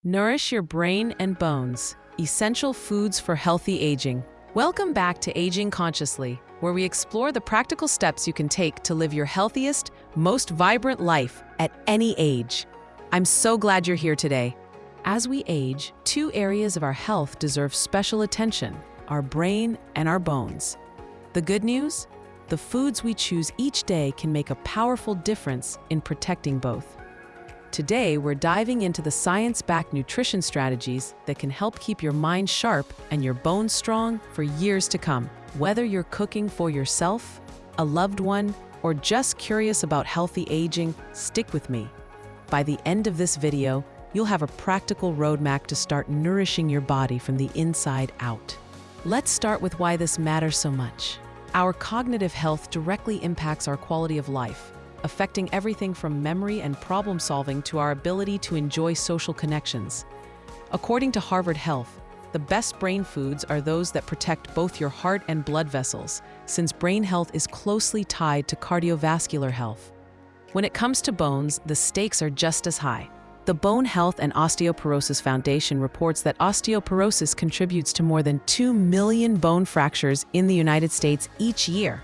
Nourish your brain and bones. Essential foods for healthy aging. Welcome back to Aging Consciously, where we explore the practical steps you can take to live your healthiest, most vibrant life at any age. I'm so glad you're here today. As we age, two areas of our health deserve special attention: our brain and our bones. The good news? The foods we choose each day can make a powerful difference in protecting both. Today, we're diving into the science-backed nutrition strategies that can help keep your mind sharp and your bones strong for years to come. Whether you're cooking for yourself, a loved one, or just curious about healthy aging, stick with me. By the end of this video, you'll have a practical roadmap to start nourishing your body from the inside out. Let's start with why this matters so much. Our cognitive health directly impacts our quality of life, affecting everything from memory and problem solving to our ability to enjoy social connections. According to Harvard Health, the best brain foods are those that protect both your heart and blood vessels, since brain health is closely tied to cardiovascular health. When it comes to bones, the stakes are just as high. The Bone Health and Osteoporosis Foundation reports that osteoporosis contributes to more than 2 million bone fractures in the United States each year.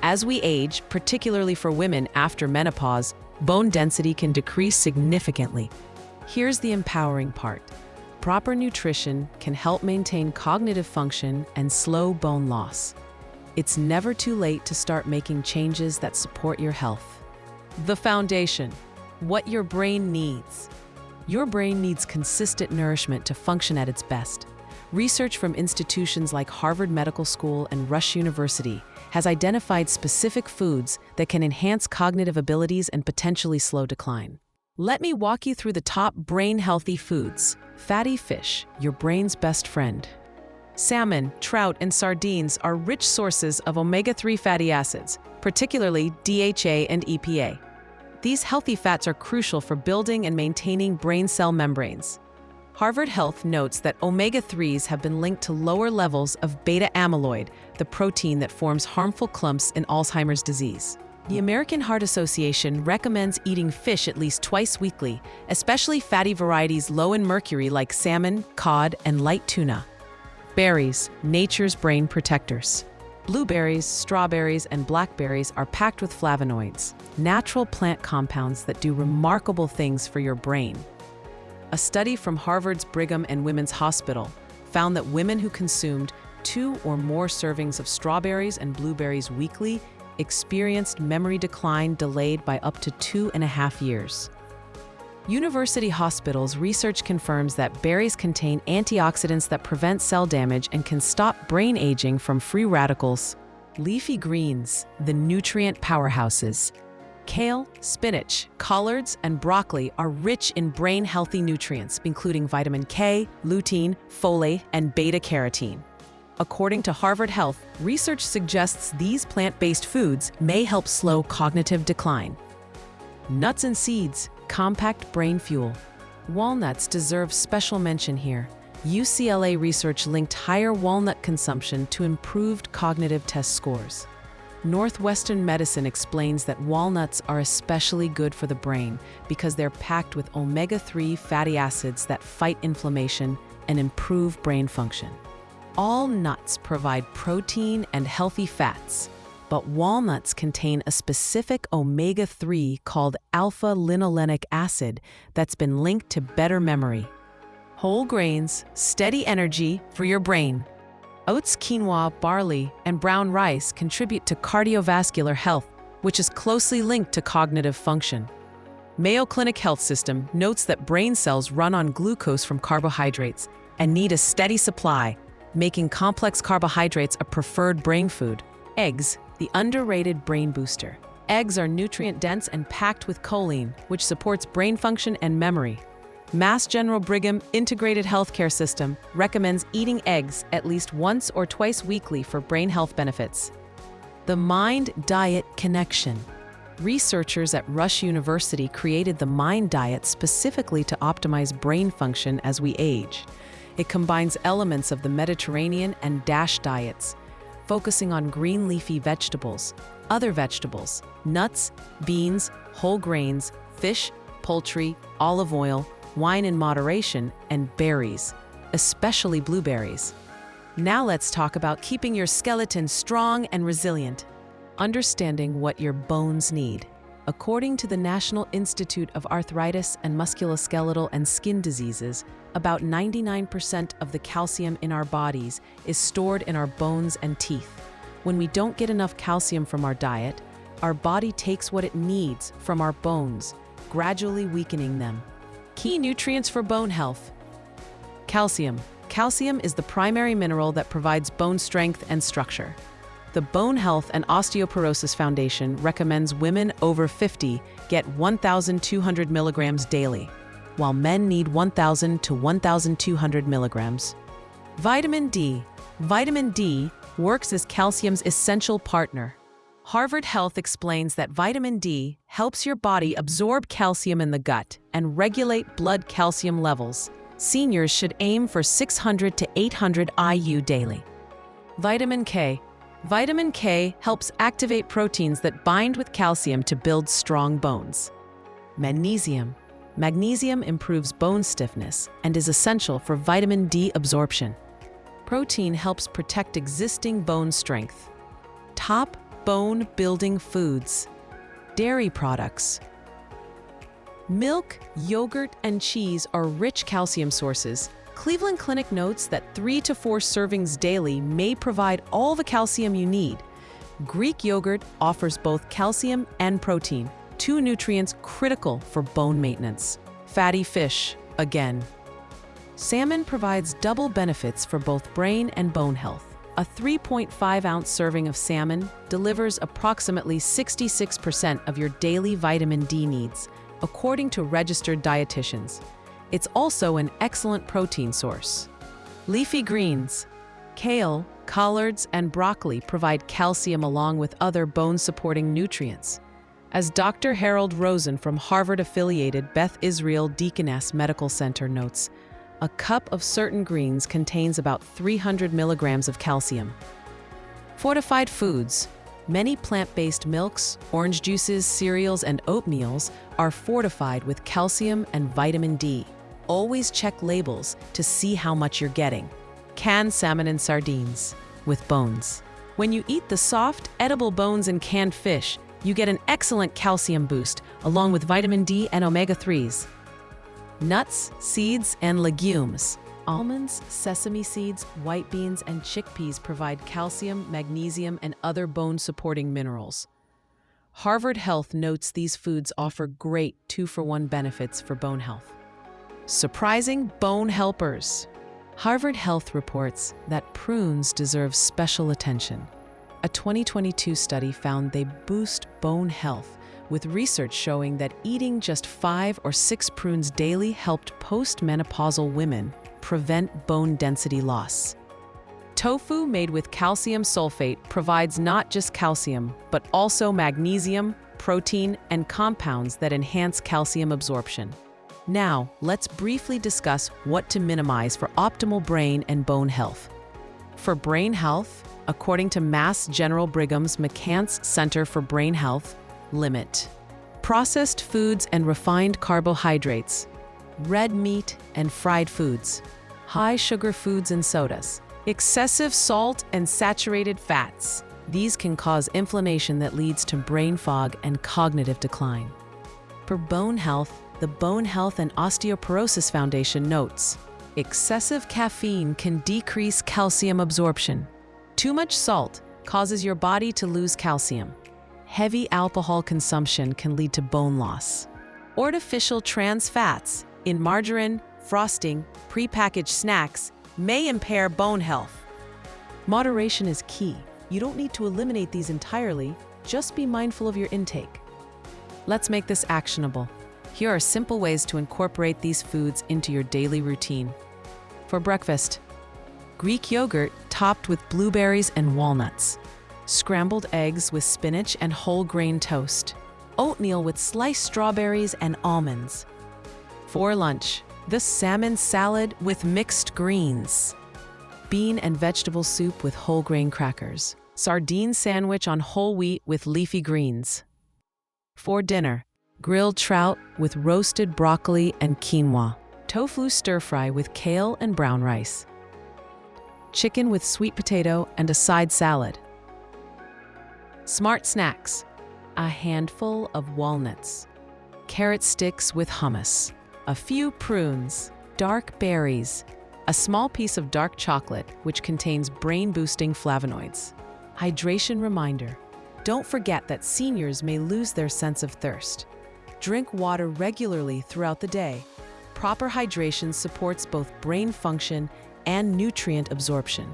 As we age, particularly for women after menopause, bone density can decrease significantly. Here's the empowering part. Proper nutrition can help maintain cognitive function and slow bone loss. It's never too late to start making changes that support your health. The foundation: what your brain needs. Your brain needs consistent nourishment to function at its best. Research from institutions like Harvard Medical School and Rush University has identified specific foods that can enhance cognitive abilities and potentially slow decline. Let me walk you through the top brain-healthy foods. Fatty fish, your brain's best friend. Salmon, trout, and sardines are rich sources of omega-3 fatty acids, particularly DHA and EPA. These healthy fats are crucial for building and maintaining brain cell membranes. Harvard Health notes that omega-3s have been linked to lower levels of beta amyloid, the protein that forms harmful clumps in Alzheimer's disease. The American Heart Association recommends eating fish at least twice weekly, especially fatty varieties low in mercury like salmon, cod, and light tuna. Berries, nature's brain protectors. Blueberries, strawberries, and blackberries are packed with flavonoids, natural plant compounds that do remarkable things for your brain. A study from Harvard's Brigham and Women's Hospital found that women who consumed 2 or more servings of strawberries and blueberries weekly experienced memory decline delayed by up to 2.5 years. University hospitals research confirms that berries contain antioxidants that prevent cell damage and can stop brain aging from free radicals. Leafy greens, the nutrient powerhouses. Kale, spinach, collards, and broccoli are rich in brain-healthy nutrients, including vitamin K, lutein, folate, and beta-carotene. According to Harvard Health, research suggests these plant-based foods may help slow cognitive decline. Nuts and seeds, compact brain fuel. Walnuts deserve special mention here. UCLA research linked higher walnut consumption to improved cognitive test scores. Northwestern Medicine explains that walnuts are especially good for the brain because they're packed with omega-3 fatty acids that fight inflammation and improve brain function. All nuts provide protein and healthy fats, but walnuts contain a specific omega-3 called alpha-linolenic acid that's been linked to better memory. Whole grains, steady energy for your brain. Oats, quinoa, barley, and brown rice contribute to cardiovascular health, which is closely linked to cognitive function. Mayo Clinic Health System notes that brain cells run on glucose from carbohydrates and need a steady supply, making complex carbohydrates a preferred brain food. Eggs, the underrated brain booster. Eggs are nutrient-dense and packed with choline, which supports brain function and memory. Mass General Brigham Integrated Healthcare System recommends eating eggs at least once or twice weekly for brain health benefits. The mind-diet connection. Researchers at Rush University created the Mind Diet specifically to optimize brain function as we age. It combines elements of the Mediterranean and DASH diets, focusing on green leafy vegetables, other vegetables, nuts, beans, whole grains, fish, poultry, olive oil, wine in moderation, and berries, especially blueberries. Now let's talk about keeping your skeleton strong and resilient. Understanding what your bones need. According to the National Institute of Arthritis and Musculoskeletal and Skin Diseases, about 99% of the calcium in our bodies is stored in our bones and teeth. When we don't get enough calcium from our diet, our body takes what it needs from our bones, gradually weakening them. Key nutrients for bone health. Calcium. Calcium is the primary mineral that provides bone strength and structure. The Bone Health and Osteoporosis Foundation recommends women over 50 get 1,200 milligrams daily, while men need 1,000 to 1,200 milligrams. Vitamin D. Vitamin D works as calcium's essential partner. Harvard Health explains that vitamin D helps your body absorb calcium in the gut and regulate blood calcium levels. Seniors should aim for 600 to 800 IU daily. Vitamin K. Vitamin K helps activate proteins that bind with calcium to build strong bones. Magnesium. Magnesium improves bone stiffness and is essential for vitamin D absorption. Protein helps protect existing bone strength. Top bone-building foods. Dairy products. Milk, yogurt, and cheese are rich calcium sources. Cleveland Clinic notes that 3 to 4 servings daily may provide all the calcium you need. Greek yogurt offers both calcium and protein, two nutrients critical for bone maintenance. Fatty fish, again. Salmon provides double benefits for both brain and bone health. A 3.5-ounce serving of salmon delivers approximately 66% of your daily vitamin D needs, according to registered dietitians. It's also an excellent protein source. Leafy greens. Kale, collards, and broccoli provide calcium along with other bone-supporting nutrients. As Dr. Harold Rosen from Harvard-affiliated Beth Israel Deaconess Medical Center notes, a cup of certain greens contains about 300 milligrams of calcium. Fortified foods. Many plant-based milks, orange juices, cereals, and oatmeals are fortified with calcium and vitamin D. Always check labels to see how much you're getting. Canned salmon and sardines with bones. When you eat the soft, edible bones in canned fish, you get an excellent calcium boost, along with vitamin D and omega-3s. Nuts, seeds, and legumes. Almonds, sesame seeds, white beans, and chickpeas provide calcium, magnesium, and other bone-supporting minerals. Harvard Health notes these foods offer great 2-for-1 benefits for bone health. Surprising bone helpers. Harvard Health reports that prunes deserve special attention. A 2022 study found they boost bone health, with research showing that eating just 5 or 6 prunes daily helped postmenopausal women prevent bone density loss. Tofu made with calcium sulfate provides not just calcium, but also magnesium, protein, and compounds that enhance calcium absorption. Now, let's briefly discuss what to minimize for optimal brain and bone health. For brain health, according to Mass General Brigham's McCants Center for Brain Health, limit processed foods and refined carbohydrates, red meat and fried foods, high sugar foods and sodas, excessive salt and saturated fats. These can cause inflammation that leads to brain fog and cognitive decline. For bone health, the Bone Health and Osteoporosis Foundation notes, excessive caffeine can decrease calcium absorption. Too much salt causes your body to lose calcium. Heavy alcohol consumption can lead to bone loss. Artificial trans fats in margarine, frosting, prepackaged snacks may impair bone health. Moderation is key. You don't need to eliminate these entirely, just be mindful of your intake. Let's make this actionable. Here are simple ways to incorporate these foods into your daily routine. For breakfast, Greek yogurt topped with blueberries and walnuts, scrambled eggs with spinach and whole grain toast, oatmeal with sliced strawberries and almonds. For lunch, the salmon salad with mixed greens, bean and vegetable soup with whole grain crackers, sardine sandwich on whole wheat with leafy greens. For dinner, grilled trout with roasted broccoli and quinoa, tofu stir-fry with kale and brown rice, chicken with sweet potato and a side salad. Smart snacks: a handful of walnuts, carrot sticks with hummus, a few prunes, dark berries, a small piece of dark chocolate which contains brain-boosting flavonoids. Hydration reminder: don't forget that seniors may lose their sense of thirst. Drink water regularly throughout the day. Proper hydration supports both brain function and nutrient absorption.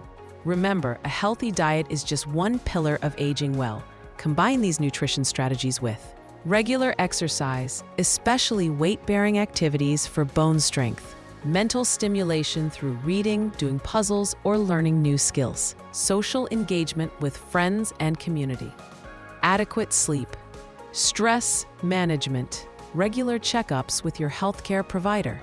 Remember, a healthy diet is just one pillar of aging well. Combine these nutrition strategies with regular exercise, especially weight-bearing activities for bone strength, mental stimulation through reading, doing puzzles, or learning new skills, social engagement with friends and community, adequate sleep, stress management, regular checkups with your healthcare provider.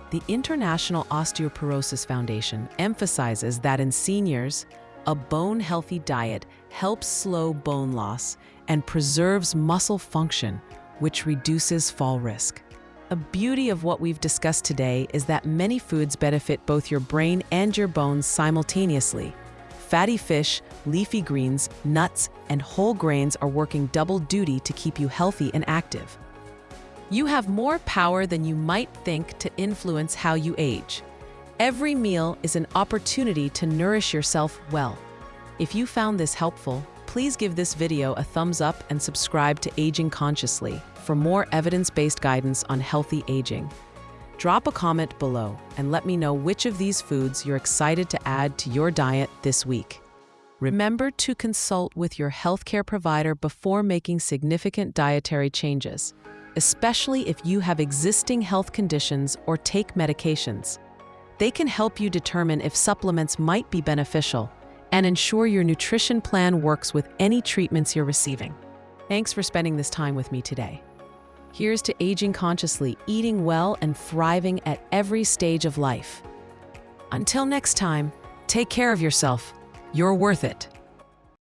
The International Osteoporosis Foundation emphasizes that in seniors, a bone-healthy diet helps slow bone loss and preserves muscle function, which reduces fall risk. A beauty of what we've discussed today is that many foods benefit both your brain and your bones simultaneously. Fatty fish, leafy greens, nuts, and whole grains are working double duty to keep you healthy and active. You have more power than you might think to influence how you age. Every meal is an opportunity to nourish yourself well. If you found this helpful, please give this video a thumbs up and subscribe to Aging Consciously for more evidence-based guidance on healthy aging. Drop a comment below and let me know which of these foods you're excited to add to your diet this week. Remember to consult with your healthcare provider before making significant dietary changes, especially if you have existing health conditions or take medications. They can help you determine if supplements might be beneficial and ensure your nutrition plan works with any treatments you're receiving. Thanks for spending this time with me today. Here's to aging consciously, eating well, and thriving at every stage of life. Until next time, take care of yourself. You're worth it.